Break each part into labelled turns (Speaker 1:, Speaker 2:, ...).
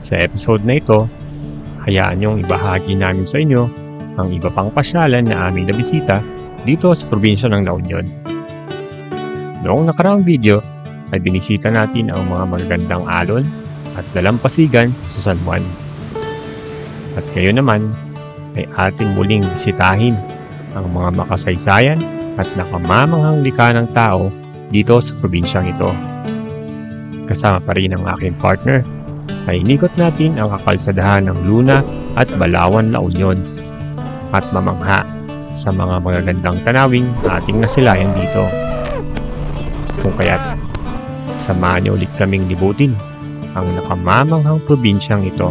Speaker 1: Sa episode na ito, hayaan niyong ibahagi namin sa inyo ang iba pang pasyalan na aming nabisita dito sa probinsya ng La Union. Noong nakaraang video ay binisita natin ang mga magagandang alon at dalampasigan sa San Juan. At ngayon naman ay ating muling bisitahin ang mga makasaysayan at nakamamanghang likha ng tao dito sa probinsyang ito. Kasama pa rin ang aking partner ay inikot natin ang kakalsadahan ng Luna at Balawan, La Union at mamangha sa mga magagandang tanawing ating nasilayan dito. Kung kaya't samahan niyo ulit kaming libutin ang nakamamanghang probinsyang ito.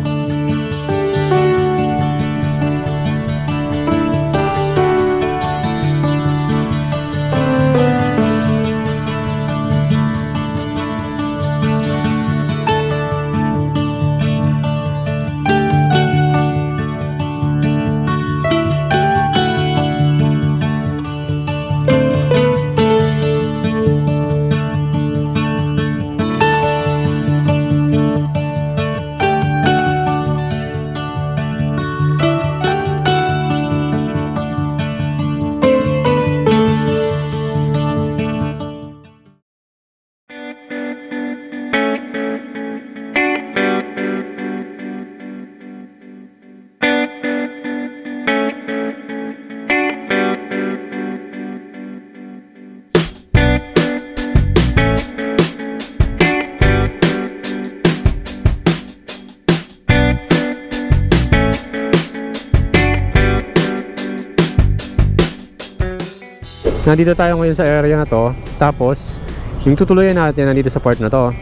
Speaker 1: Nandito tayo ngayon sa area na to. Tapos yung tutuluyan natin nandito sa part na to.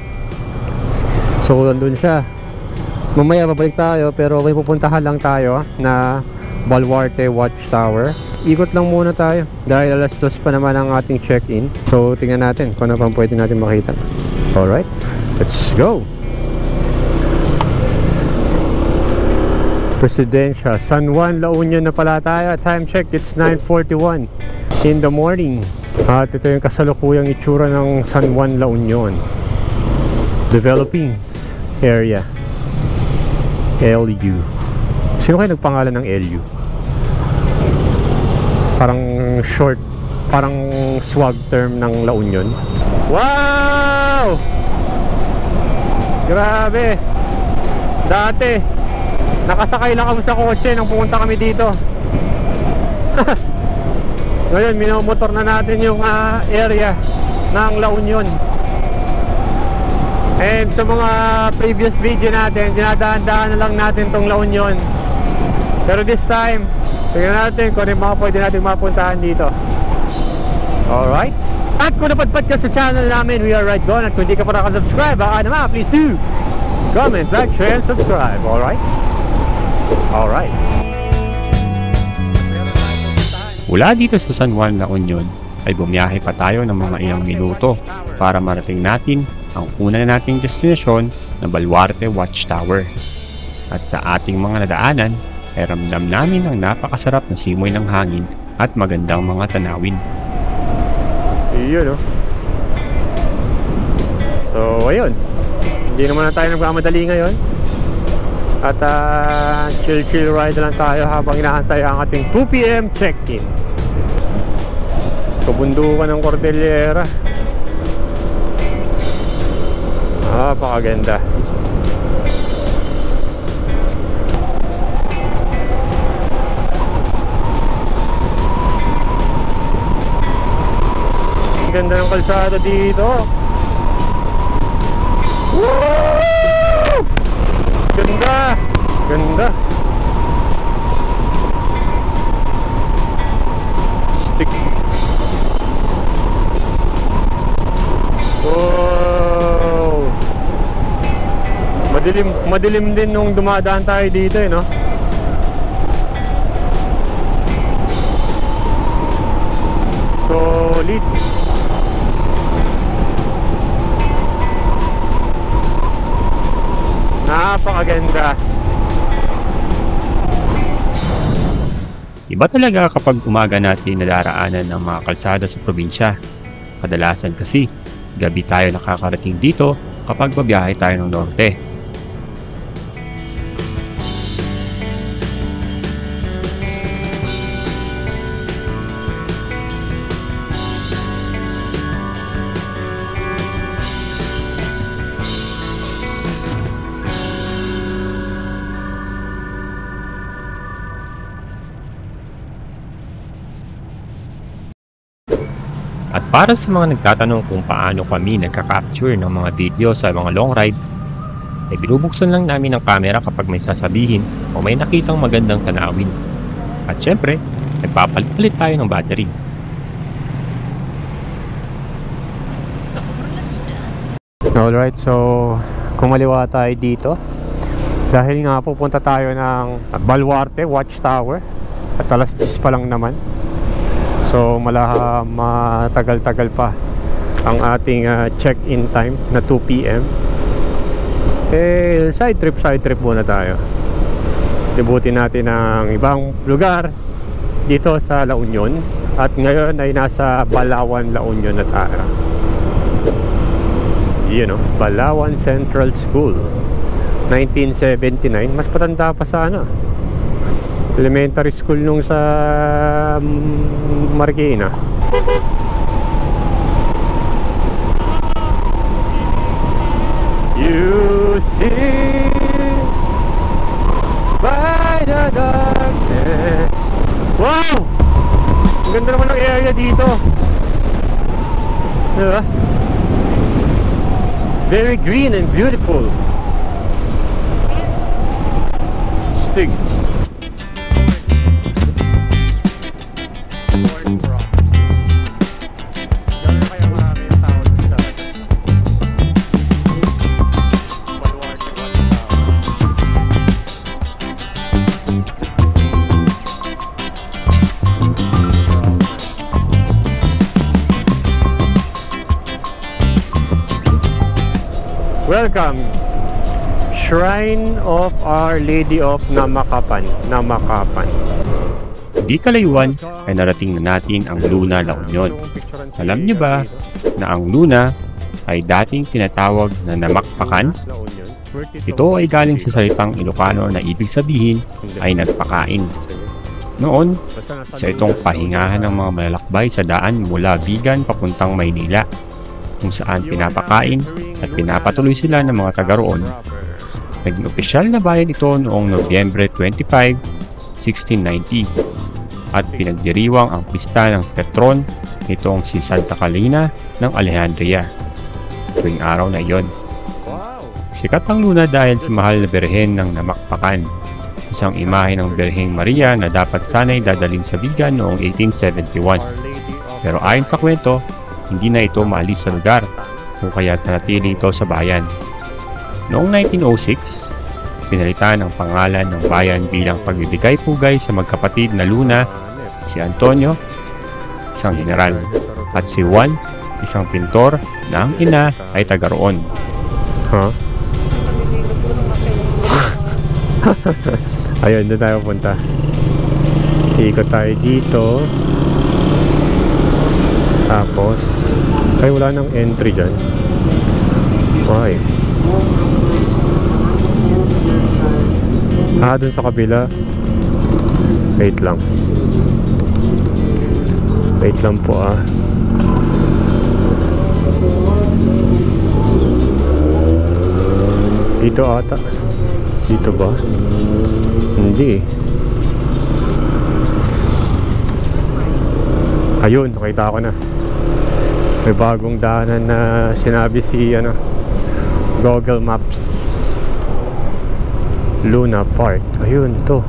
Speaker 1: So nandun siya. Mamaya babalik tayo, pero may pupuntahan lang tayo na Baluarte Watchtower. Ikot lang muna tayo dahil alas 2 pa naman ang ating check-in. So tingnan natin kung ano pang pwede natin makita. Alright, let's go. Presidensya, San Juan, La Union na pala tayo. Time check, it's 9:41 in the morning. At ito yung kasalukuyang itsura ng San Juan, La Union. Developing area. LU. Sino kayo nagpangalan ng LU? Parang short, parang swag term ng La Union. Wow! Grabe! Dati nakasakay lang kami sa kotse nang pumunta kami dito. Ngayon, minomotor na natin yung area ng La Union. And sa mga previous video natin, dinadaan-daan na lang natin tong La Union. Pero this time, tingnan natin kung ano yung mga pwede natin mapuntahan dito. Alright? At kung napadpad ka sa channel namin, We Are Right Gone. At kung hindi ka pa nakasubscribe, baka naman, please do comment, like, share, and subscribe. Alright? Alright. Mula dito sa San Juan, La Union ay bumiyahe pa tayo ng mga ilang minuto para marating natin ang una nating destinasyon na Baluarte Watchtower. At sa ating mga nadaanan ay ramdam namin ang napakasarap na simoy ng hangin at magandang mga tanawin.
Speaker 2: Iyon, oh. So ayun, hindi naman na tayo nagmamadali ngayon. At chill ride lang tayo habang inaantay ang ating 2 PM check-in. Kabundukan ng Cordillera. Napakaganda. Ang ganda ng kalsada dito. Woo! Ganda! Ganda! Stick. Wow! Madilim din nung dumadaan tayo dito, no? Solid. Napakaganda.
Speaker 1: Iba talaga kapag umaga natin nadaraanan ng mga kalsada sa probinsya. Kadalasan kasi, gabi tayo nakakarating dito kapag babiyahe tayo ng norte. At para sa mga nagtatanong kung paano kami nagka-capture ng mga video sa mga long ride, ay binubuksan lang namin ang camera kapag may sasabihin o may nakitang magandang tanawin. At syempre, nagpapalit-palit tayo ng battery.
Speaker 2: Alright, so kumaliwa tayo dito. Dahil nga pupunta tayo ng Baluarte Watchtower. At alas 10 pa lang naman. So matagal-tagal pa ang ating check-in time na 2 PM. Side trip muna tayo. Libutin natin ang ibang lugar dito sa La Union. At ngayon ay nasa Balawan, La Union na tayo. Yun, Balawan Central School, 1979. Mas patanda pa sa elementary school nung sa Marikina. You see by the darkness. Wow! Ang ganda naman ng area dito. Diba? Very green and beautiful. Stig. Welcome, Shrine of Our Lady of Namakapan.
Speaker 1: Di kalayuan ay narating na natin ang Luna, La Union. Alam niyo ba na ang Luna ay dating tinatawag na Namakpakan? Ito ay galing sa salitang Ilocano na ibig sabihin ay nagpakain. Noon, isa itong pahingahan ng mga malalakbay sa daan mula Bigan papuntang Maynila, kung saan pinapakain at pinapatuloy sila ng mga taga roon. Naging opisyal na bayan ito noong Nobyembre 25, 1690 at pinagdiriwang ang pista ng patron nitong si Santa Catalina ng Alejandria tuwing araw na iyon. Sikat ang Luna dahil sa mahal na birhen ng Namakpakan, isang imahe ng Birheng Maria na dapat sana'y dadalhin sa Bigan noong 1871. Pero ayon sa kwento, hindi na ito maalis sa lugar, kung kaya nanatili ito sa bayan. Noong 1906, pinalitan ang pangalan ng bayan bilang pagbibigay pugay sa magkapatid na Luna, si Antonio, isang general, at si Juan, isang pintor na ang ina ay taga roon.
Speaker 2: Ayun, doon tayo punta. Ikot tayo dito. Tapos ay wala nang entry dyan. Okay. Dun sa kabila. Wait lang po Dito ata. Dito ba? Hindi. Ayun, nakita ko na. May bagong daanan na sinabi si Google Maps. Luna Park. Ayun to.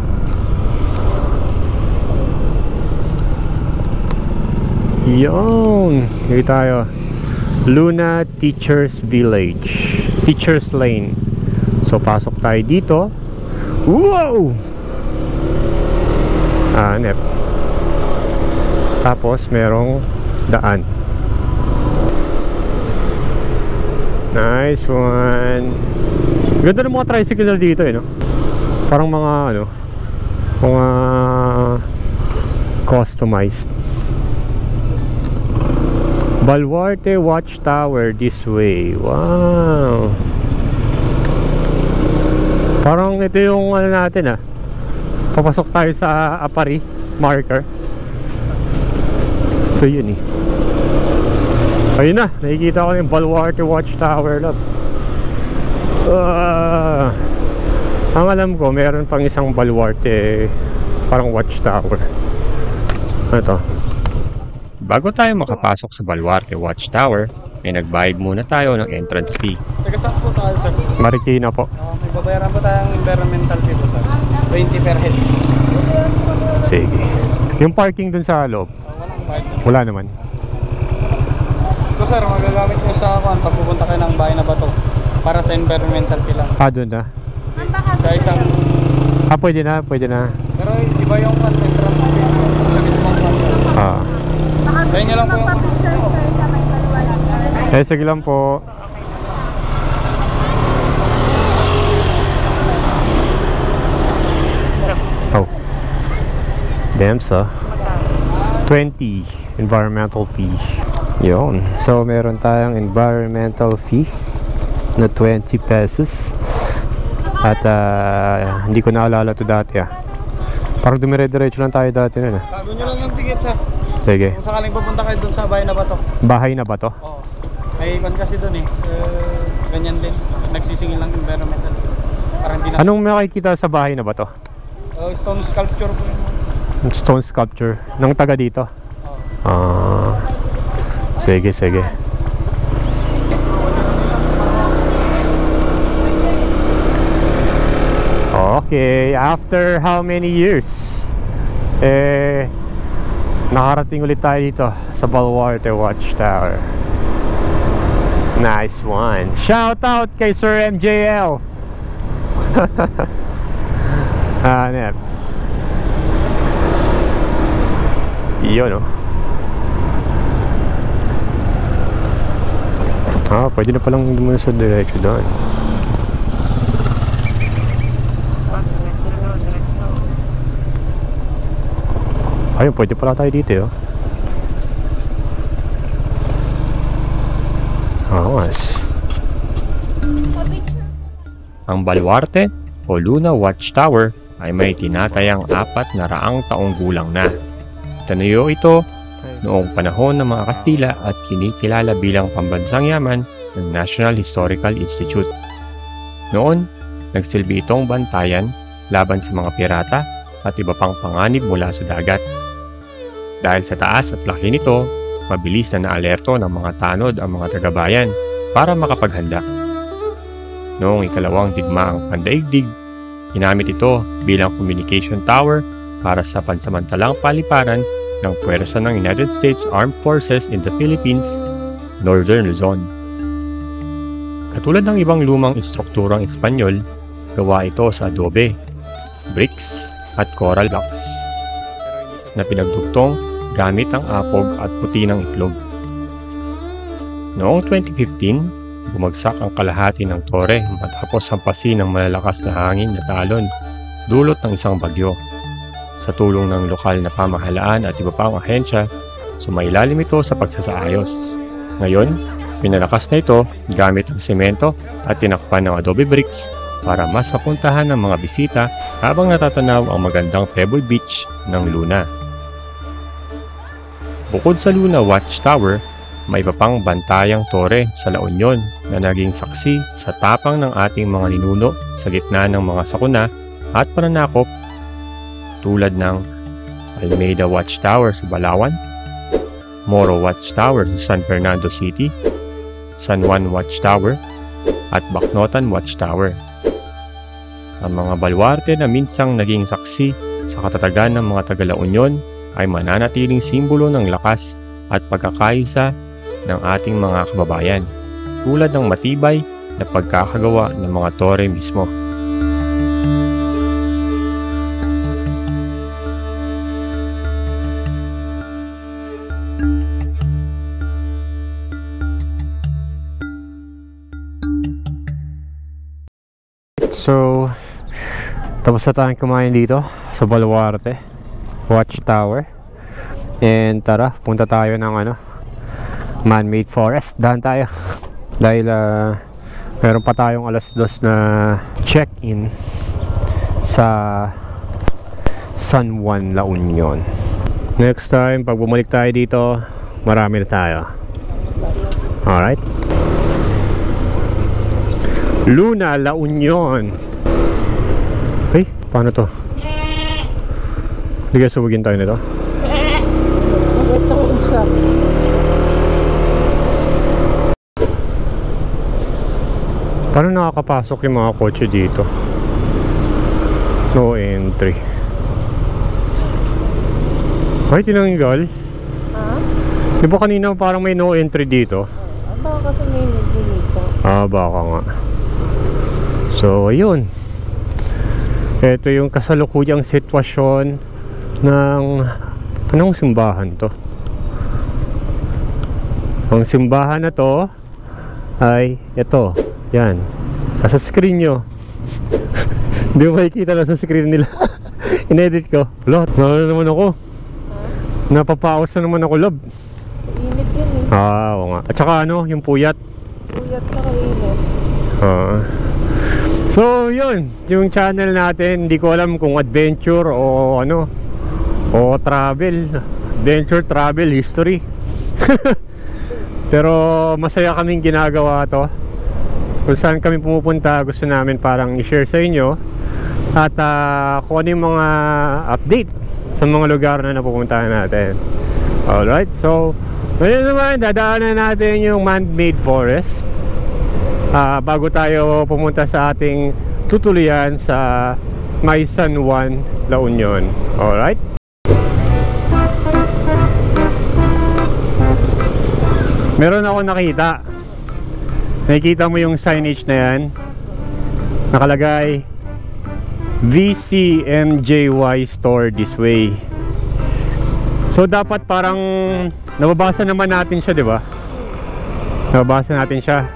Speaker 2: Yun. Dito tayo. Luna Teachers Village. Teachers Lane. So pasok tayo dito. Wow! Hanep. Tapos merong daan. Nice one. Ganda ng mga tricycle dito no? Parang mga mga customized. Baluarte Watchtower this way. Wow. Parang ito yung natin papasok tayo sa Apari marker. Ito yun Ayun na, nakikita ko yung Baluarte Watchtower love. Ang alam ko, meron pang isang Baluarte parang watchtower. Ito.
Speaker 1: Bago tayo makapasok sa Baluarte Watchtower, ay nagbayad muna tayo ng entrance fee.
Speaker 3: Taga saan po tayo, sir?
Speaker 2: Marikina po.
Speaker 3: May babayaran po tayong environmental fee po, sir. 20 per head.
Speaker 2: Sige. Yung parking dun sa loob,
Speaker 3: Walang bayad.
Speaker 2: wala naman.
Speaker 3: So, sir, magagamit nyo sa akin pag pupunta kayo ng bahay na bato para sa environmental fee lang.
Speaker 2: Ah, dun na.
Speaker 3: Sa isang...
Speaker 2: Ah, pwede na, pwede na.
Speaker 3: Pero iba yung entrance fee sa mismong council.
Speaker 2: Ah.
Speaker 3: Kaya nyo lang po yung...
Speaker 2: Eh, sige lang po. Oh. Demsa. 20 environmental fee. Yun. So, meron tayong environmental fee na 20 pesos. At hindi ko naalala to dati Parang dumire-diretso lang tayo dati nun
Speaker 3: Tago nyo lang yung ticket, sir.
Speaker 2: Sige.
Speaker 3: Kung sakaling pupunta kayo dun sa bahay na bato.
Speaker 2: Bahay na ba to?
Speaker 3: Oo. May ikon kasi dun eh. Ganyan din. Nagsisingil lang environmental fee. Parang hindi na...
Speaker 2: Anong makikita sa bahay na ba to?
Speaker 3: Stone sculpture po yun.
Speaker 2: Stone sculpture ng taga dito.
Speaker 3: Oo.
Speaker 2: Sige, sige. Okay, after how many years? Nakarating ulit tayo dito sa Baluarte Watchtower. Nice one. Shout out kay Sir MJL. Ano yan? Yun pwede na palang muna sa diretso doon. Ayun, pwede pala tayo dito Awas.
Speaker 1: Ang Baluarte o Luna Watchtower ay may tinatayang 400 taong gulang na. Tanayo ito noong panahon ng mga Kastila at kinikilala bilang pambansang yaman ng National Historical Institute. Noon, nagsilbi itong bantayan laban sa mga pirata at iba pang panganib mula sa dagat. Dahil sa taas at laki nito, mabilis na naalerto ng mga tanod ang mga tagabayan para makapaghanda. Noong ikalawang digmaang pandaigdig, ginamit ito bilang communication tower para sa pansamantalang paliparan ng puwersa ng United States Armed Forces in the Philippines, Northern Luzon. Katulad ng ibang lumang istrukturang Espanyol, gawa ito sa adobe, bricks at coral blocks na pinagdugtong gamit ang apog at puti ng itlog. Noong 2015, bumagsak ang kalahati ng tore matapos hampasin ng malalakas na hangin na talon dulot ng isang bagyo. Sa tulong ng lokal na pamahalaan at iba pang ahensya, sumailalim ito sa pagsasaayos. Ngayon, pinalakas na ito gamit ang semento at tinakpan ng adobe bricks para mas mapuntahan ng mga bisita habang natatanaw ang magandang Pebble Beach ng Luna. Bukod sa Luna Watchtower, may iba pang bantayang tore sa La Union na naging saksi sa tapang ng ating mga ninuno sa gitna ng mga sakuna at pananakop tulad ng Almeida Watchtower sa Balawan, Moro Watchtower sa San Fernando City, San Juan Watchtower, at Bacnotan Watchtower. Ang mga baluarte na minsang naging saksi sa katatagan ng mga taga La Union ay mananatiling simbolo ng lakas at pagkakaisa ng ating mga kababayan, tulad ng matibay na pagkakagawa ng mga tore mismo.
Speaker 2: So, tapos na tayong kumain dito sa Baluarte Watchtower. And tara, punta tayo ng man-made forest. Dahan tayo. Dahil meron pa tayong alas 2 na check-in sa San Juan, La Union. Next time, pag bumalik tayo dito, marami na tayo. Alright. Luna, La Union. Hey, paano to? Hindi kaya subugin tayo nito?
Speaker 4: isa.
Speaker 2: Paano nakakapasok yung mga kotse dito? No entry. Ay, tinanggal.
Speaker 4: Ha?
Speaker 2: Di ba kanina parang may no entry dito?
Speaker 4: Baka kasi may nagdilito.
Speaker 2: Baka nga. So, ayun. Ito yung kasalukuyang sitwasyon ng anong simbahan to? Ang simbahan na to ay ito. Yan. Nasa screen nyo. Hindi mo makikita na sa screen nila. Inedit ko. Lot, naman ako. Napapaos na naman ako, love.
Speaker 4: Init yun eh.
Speaker 2: Oo nga. At saka ano, yung puyat.
Speaker 4: Puyat na kainit.
Speaker 2: So, yun. Yung channel natin, hindi ko alam kung adventure o ano, o travel. Adventure, travel, history. Pero masaya kaming ginagawa to. Kung saan kami pumupunta, gusto namin parang i-share sa inyo. At kung ano yung mga update sa mga lugar na napupuntahan natin. Alright, so ngayon naman, dadaanan natin yung man-made forest bago tayo pumunta sa ating tutuluyan sa May San Juan, La Union. Alright? Meron ako nakita. Nakikita mo yung signage na yan. Nakalagay VCMJY store this way. So dapat parang nababasa naman natin siya, di ba? Nababasa natin siya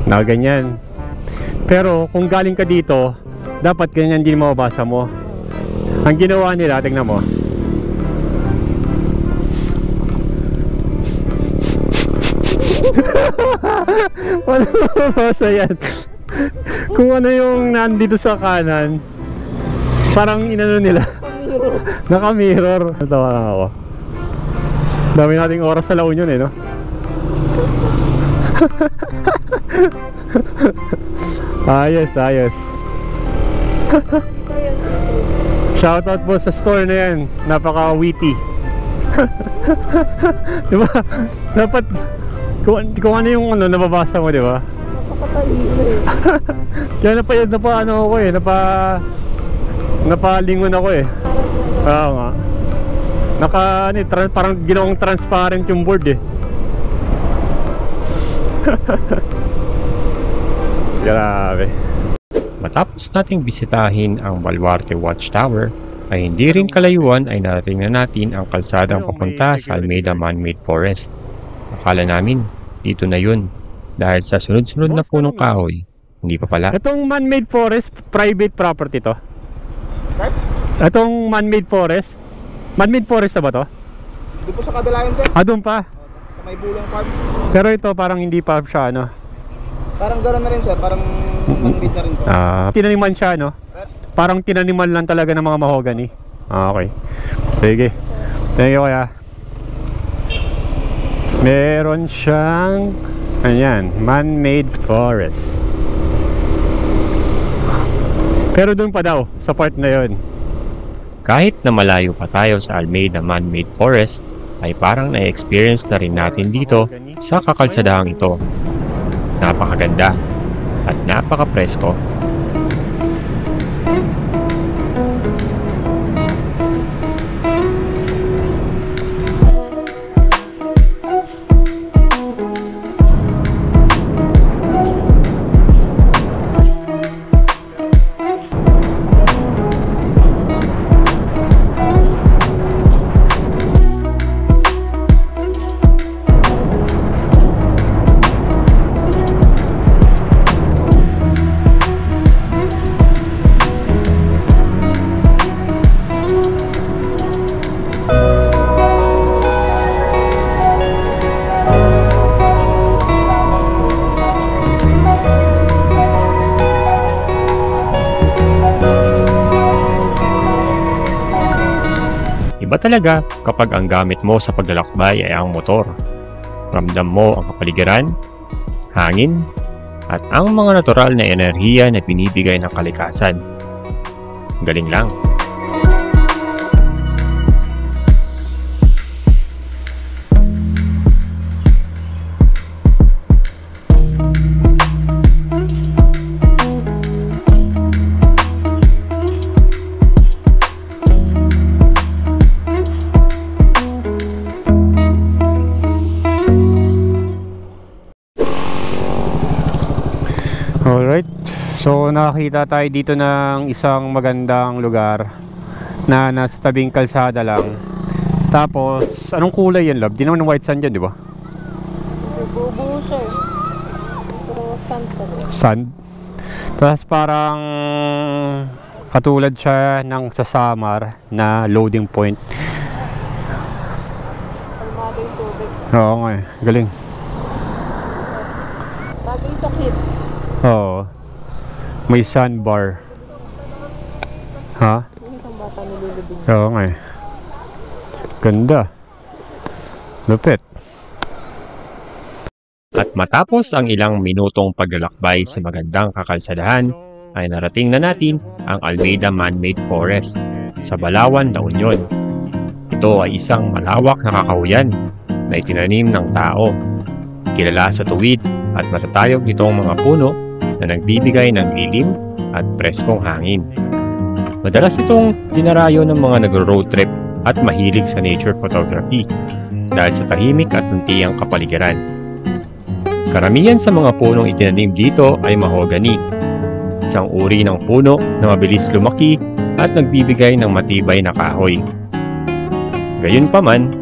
Speaker 2: na ganyan. Pero kung galing ka dito, dapat ganyan din mababasa mo. Ang ginawa nila, tingnan mo. Wala mabasa yan. Kung ano yung nandito sa kanan, parang inano nila. Naka-mirror. Natawa lang ako. Dami nating oras sa La Union eh, no? Ayos, ayos. Shoutout po sa store na yan. Napaka-witty. Diba? Dapat kung ano yung ano nababasa mo, diba? Kaya napalingon ako eh. Oo nga. Parang ginawang transparent yung board eh. Grabe.
Speaker 1: Matapos nating bisitahin ang Baluarte Watchtower, ay hindi rin kalayuan ay narating na natin ang kalsadang papunta sa Almeida Man-Made Forest. Akala namin, dito na yun. Dahil sa sunod-sunod na punong kahoy, hindi pa pala.
Speaker 2: Itong man-made forest, private property to? Itong man-made forest, man-made forest na ba to?
Speaker 3: Doon po sa kabila yun, sir.
Speaker 2: Doon pa?
Speaker 3: Sa may bulang farm.
Speaker 2: Pero ito parang hindi pa siya, ano?
Speaker 3: Parang gano'n na rin, sir. Parang man-made na rin po.
Speaker 2: Tinaniman siya, no? Parang tinaniman lang talaga ng mga mahogany. Okay. Sige. Thank you, kuya. Meron siyang ayan, man-made forest. Pero doon pa daw, sa part na yon.
Speaker 1: Kahit na malayo pa tayo sa Almeida Man-Made Forest, ay parang na-experience na rin natin dito sa kakalsadahang ito. Napakaganda at napaka-presko. Iba talaga kapag ang gamit mo sa paglalakbay ay ang motor. Ramdam mo ang kapaligiran, hangin, at ang mga natural na enerhiya na binibigay ng kalikasan. Galing lang.
Speaker 2: So nakakita tayo dito ng isang magandang lugar na nasa tabing kalsada lang. Tapos, anong kulay yan, love? Di naman white sand yan, di ba?
Speaker 4: Bubuo siya eh. Pero sand pa rin.
Speaker 2: Sand. Tapos parang katulad siya ng sa Samar na loading point.
Speaker 4: Kalmado yung tubig.
Speaker 2: Oo nga eh, galing.
Speaker 4: Bagay sa kids.
Speaker 2: Oo. May sandbar. Ha?
Speaker 4: Yung isang bata nilulubing.
Speaker 2: Oo nga eh. Ganda. Lupit.
Speaker 1: At matapos ang ilang minutong paglalakbay sa magandang kakalsadahan, ay narating na natin ang Almeida Man-Made Forest sa Balawan, La Union. Ito ay isang malawak na kakahuyan na itinanim ng tao. Kilala sa tuwid at matatayog nitong mga puno na nagbibigay ng lilim at preskong hangin. Madalas itong dinarayo ng mga nagro-road trip at mahilig sa nature photography dahil sa tahimik at tuntiyang kapaligiran. Karamihan sa mga punong itinanim dito ay mahogany, isang uri ng puno na mabilis lumaki at nagbibigay ng matibay na kahoy. Gayunpaman,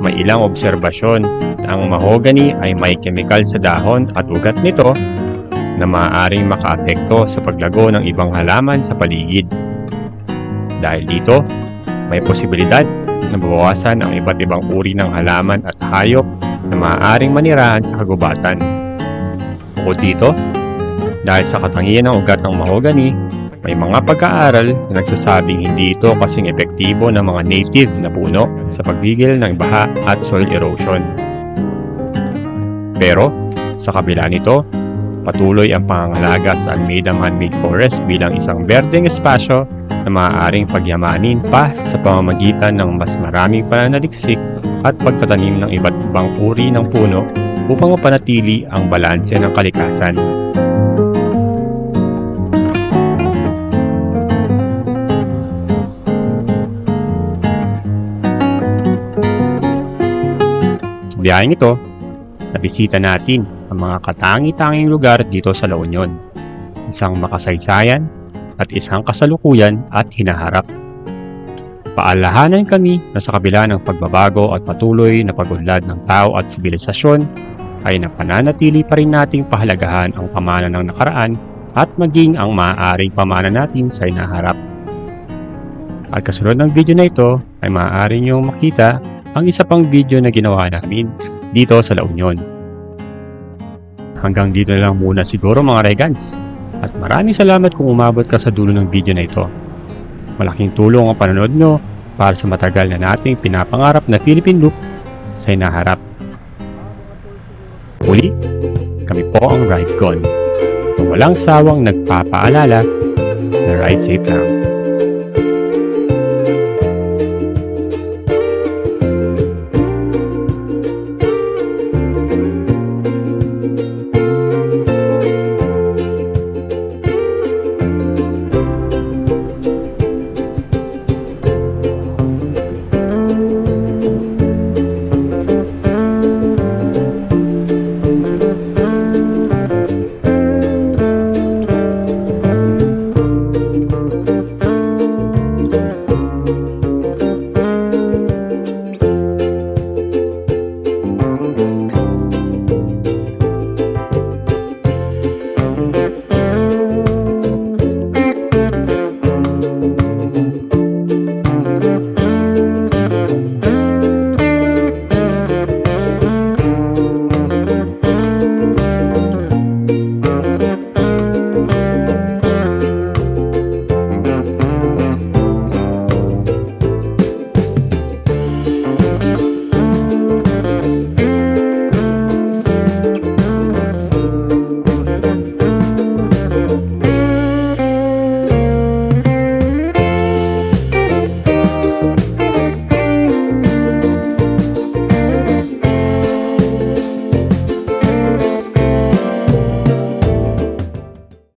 Speaker 1: may ilang obserbasyon na ang mahogany ay may kemikal sa dahon at ugat nito na maaaring makaapekto sa paglago ng ibang halaman sa paligid. Dahil dito, may posibilidad na mabawasan ang iba't ibang uri ng halaman at hayop na maaaring manirahan sa kagubatan. Bukod dito, dahil sa katangian ng ugat ng mahogany, may mga pagkaaral na nagsasabing hindi ito kasing epektibo ng mga native na puno sa pagpigil ng baha at soil erosion. Pero, sa kabila nito, patuloy ang pangangalaga sa Almeida Man-Made Forest bilang isang berdeng espasyo na maaaring pagyamanin pa sa pamamagitan ng mas maraming pananaliksik at pagtatanim ng iba't ibang uri ng puno upang mapanatili ang balanse ng kalikasan. Sa biyaheng ito, nabisita natin ang mga katangi-tanging lugar dito sa La Union, isang makasaysayan at isang kasalukuyan at hinaharap. Paalahanan kami na sa kabila ng pagbabago at patuloy na pag-unlad ng tao at sibilisasyon, ay napananatili pa rin nating pahalagahan ang pamana ng nakaraan at maging ang maaaring pamana natin sa hinaharap. At kasunod ng video na ito ay maaari niyong makita ang isa pang video na ginawa namin dito sa La Union. Hanggang dito na lang muna siguro mga Regans. At maraming salamat kung umabot ka sa dulo ng video na ito. Malaking tulong ang panonood nyo para sa matagal na nating pinapangarap na Philippine Loop sa hinaharap. Uli, kami po ang Ride Con. Walang sawang nagpapaalala na ride safe lang.